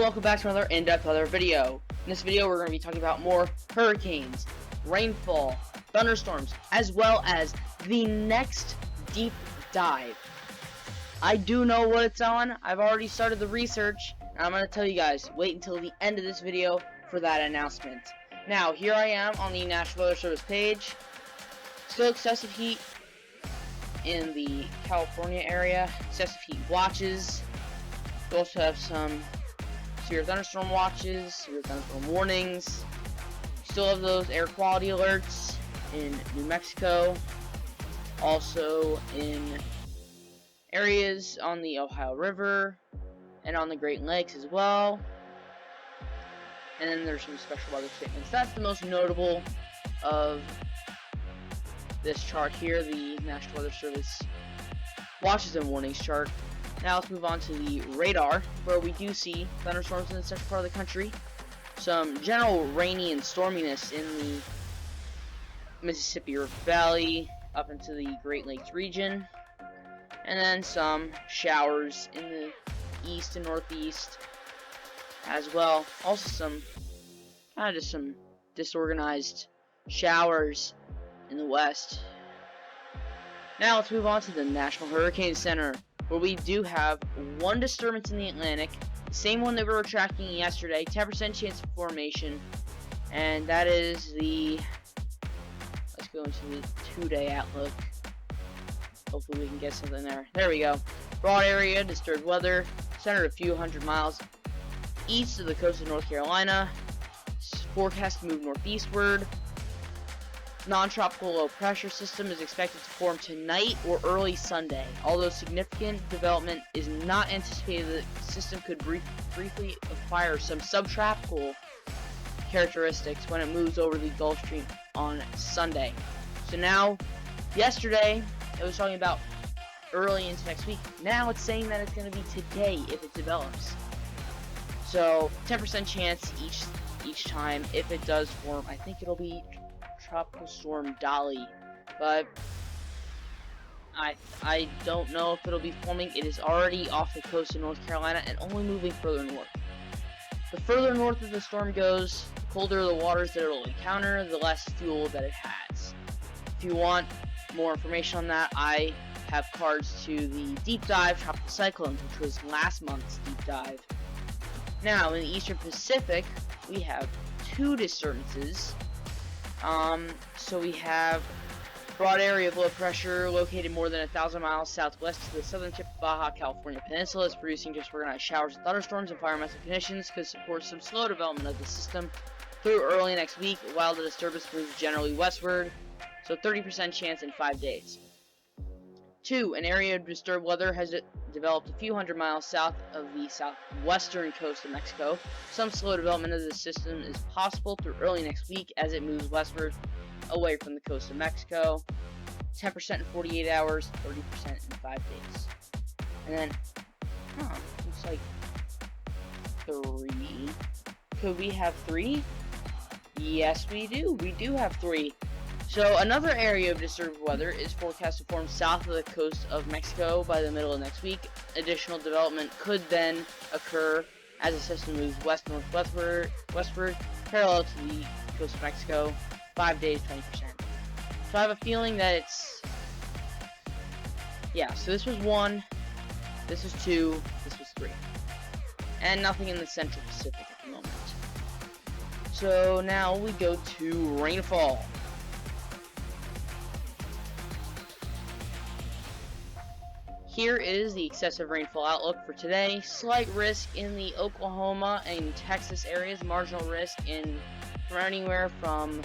welcome back to another in-depth weather video. In this video, we're going to be talking about more hurricanes, rainfall, thunderstorms, as well as the next deep dive. I do know what it's on. I've already started the research, and I'm going to tell you guys, wait until the end of this video for that announcement. Now, here I am on the National Weather Service page. Still excessive heat in the California area, excessive heat watches. We also have some severe thunderstorm watches, severe thunderstorm warnings. We still have those air quality alerts in New Mexico, also in areas on the Ohio River and on the Great Lakes as well. And then there's some special weather statements. That's the most notable of this chart here, the National Weather Service watches and warnings chart. Now let's move on to the radar, where we do see thunderstorms in the central part of the country, some general rainy and storminess in the Mississippi River Valley up into the Great Lakes region, and then some showers in the east and northeast as well. Also some just some disorganized showers in the west. Now let's move on to the National Hurricane Center, where we do have one disturbance in the Atlantic, the same one that we were tracking yesterday, 10% chance of formation, and that is the, let's go into the 2-day outlook. Hopefully we can get something there. There we go. Broad area, disturbed weather, centered a few hundred miles east of the coast of North Carolina, forecast to move northeastward. Non-tropical low pressure system is expected to form tonight or early Sunday. Although significant development is not anticipated, the system could briefly acquire some subtropical characteristics when it moves over the Gulf Stream on Sunday. So now, yesterday, it was talking about early into next week. Now it's saying that it's going to be today if it develops. So 10% chance each time if it does form. I think it'll be Tropical Storm Dolly, but I don't know if it'll be forming. It is already off the coast of North Carolina and only moving further north. The further north that the storm goes, the colder the waters that it'll encounter, the less fuel that it has. If you want more information on that, I have cards to the deep dive tropical cyclones, which was last month's deep dive. Now in the eastern Pacific, we have two disturbances. So we have broad area of low pressure located more than 1,000 miles southwest of the southern tip of Baja California Peninsula. It's producing disorganized showers and thunderstorms. Environmental conditions could support some slow development of the system through early next week, while the disturbance moves generally westward. So 30% chance in 5 days. 2. An area of disturbed weather has developed a few hundred miles south of the southwestern coast of Mexico. Some slow development of the system is possible through early next week as it moves westward away from the coast of Mexico. 10% in 48 hours, 30% in 5 days. And then, looks like 3. Could we have 3? Yes, we do. We do have 3. So another area of disturbed weather is forecast to form south of the coast of Mexico by the middle of next week. Additional development could then occur as the system moves westward, parallel to the coast of Mexico. 5 days, 20%. So I have a feeling that it's, yeah, so this was 1, this was 2, this was 3. And nothing in the central Pacific at the moment. So now we go to rainfall. Here is the excessive rainfall outlook for today. Slight risk in the Oklahoma and Texas areas. Marginal risk from anywhere from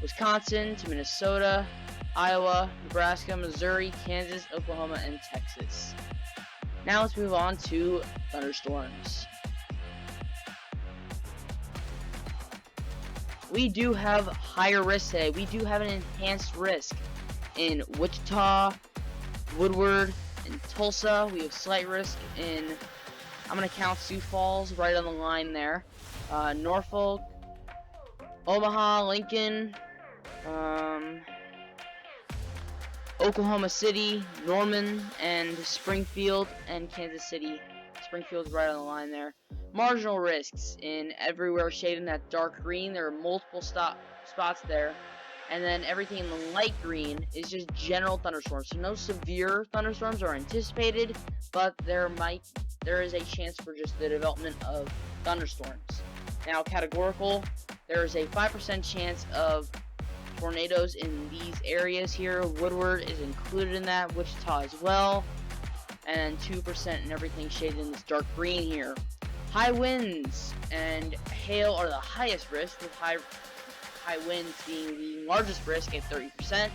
Wisconsin to Minnesota, Iowa, Nebraska, Missouri, Kansas, Oklahoma, and Texas. Now let's move on to thunderstorms. We do have higher risk today. We do have an enhanced risk in Wichita, Woodward, in Tulsa. We have slight risk in, I'm going to count Sioux Falls right on the line there, Norfolk, Omaha, Lincoln, Oklahoma City, Norman, and Springfield, and Kansas City, Springfield's right on the line there. Marginal risks in everywhere shaded in that dark green. There are multiple spots there. And then everything in the light green is just general thunderstorms. So no severe thunderstorms are anticipated, but there is a chance for just the development of thunderstorms. Now, categorical, there is a 5% chance of tornadoes in these areas here. Woodward is included in that, Wichita as well, and 2% in everything shaded in this dark green here. High winds and hail are the highest risk, with high winds being the largest risk at 30%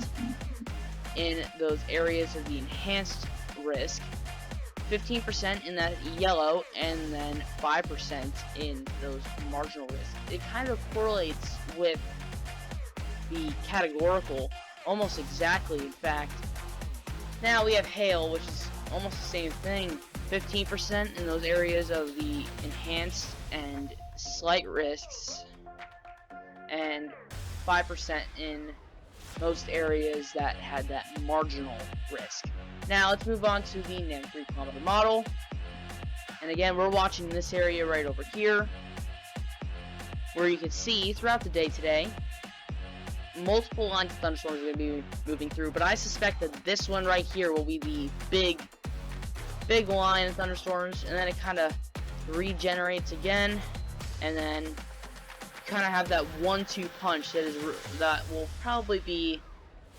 in those areas of the enhanced risk, 15% in that yellow, and then 5% in those marginal risks. It kind of correlates with the categorical almost exactly, in fact. Now we have hail, which is almost the same thing, 15% in those areas of the enhanced and slight risks, and 5% in most areas that had that marginal risk. Now let's move on to the negative 3 kilometer model. And again, we're watching this area right over here, where you can see throughout the day today, multiple lines of thunderstorms are going to be moving through, but I suspect that this one right here will be the big line of thunderstorms, and then it kind of regenerates again, and then kind of have that 1-2 punch that will probably be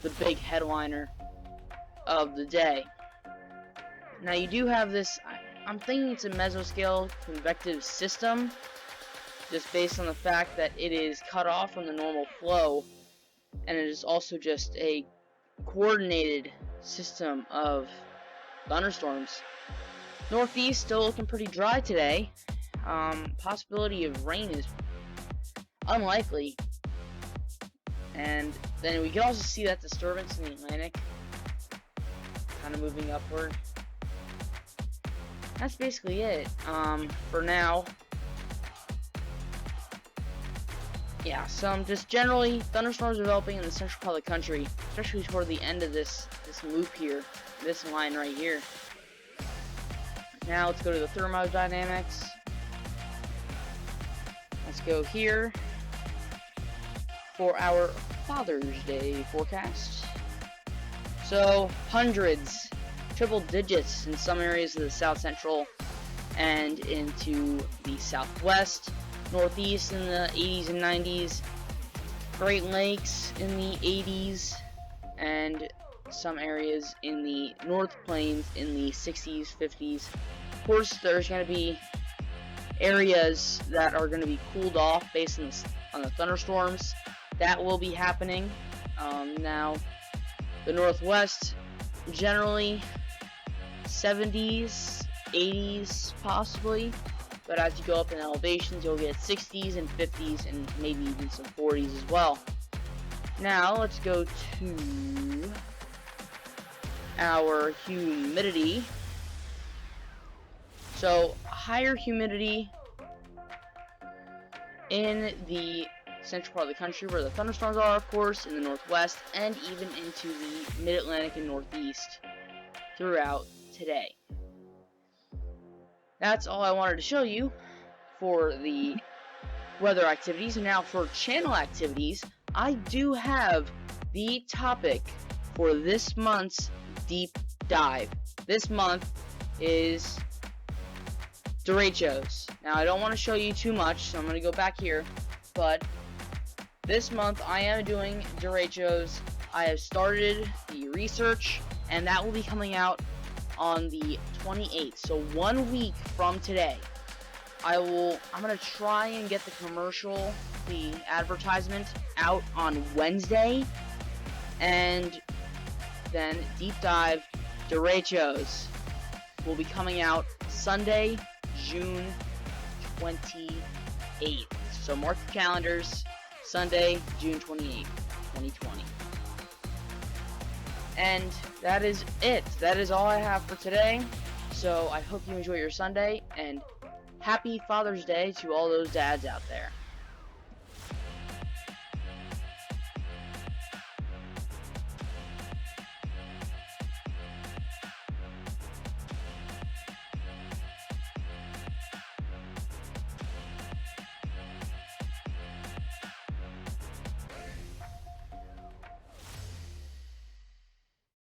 the big headliner of the day. Now you do have this, I'm thinking it's a mesoscale convective system, just based on the fact that it is cut off from the normal flow, and it is also just a coordinated system of thunderstorms. Northeast still looking pretty dry today. Possibility of rain is unlikely. And then we can also see that disturbance in the Atlantic kind of moving upward. That's basically it for now. Yeah, some just generally thunderstorms developing in the central part of the country, especially toward the end of this loop here, this line right here. Now let's go to the thermodynamics. Let's go here for our Father's Day forecast. So hundreds, triple digits in some areas of the south central and into the southwest. Northeast in the 80s and 90s, Great Lakes in the 80s, and some areas in the North Plains in the 60s, 50s. Of course, there's going to be areas that are going to be cooled off based on the thunderstorms. That will be happening. Now, the Northwest, generally 70s, 80s possibly. But as you go up in elevations, you'll get 60s and 50s and maybe even some 40s as well. Now, let's go to our humidity. So, higher humidity in the central part of the country where the thunderstorms are, of course, in the northwest, and even into the mid-Atlantic and northeast throughout today. That's all I wanted to show you for the weather activities. And now for channel activities, I do have the topic for this month's deep dive. This month is derechos. Now I don't want to show you too much, so I'm going to go back here. But this month I am doing derechos. I have started the research, and that will be coming out on the 28th, so 1 week from today. I'm gonna try and get the advertisement out on Wednesday, and then deep dive derechos will be coming out Sunday, June 28th. So mark your calendars, Sunday, June 28th, 2020. And that is it. That is all I have for today. So I hope you enjoy your Sunday, and happy Father's Day to all those dads out there.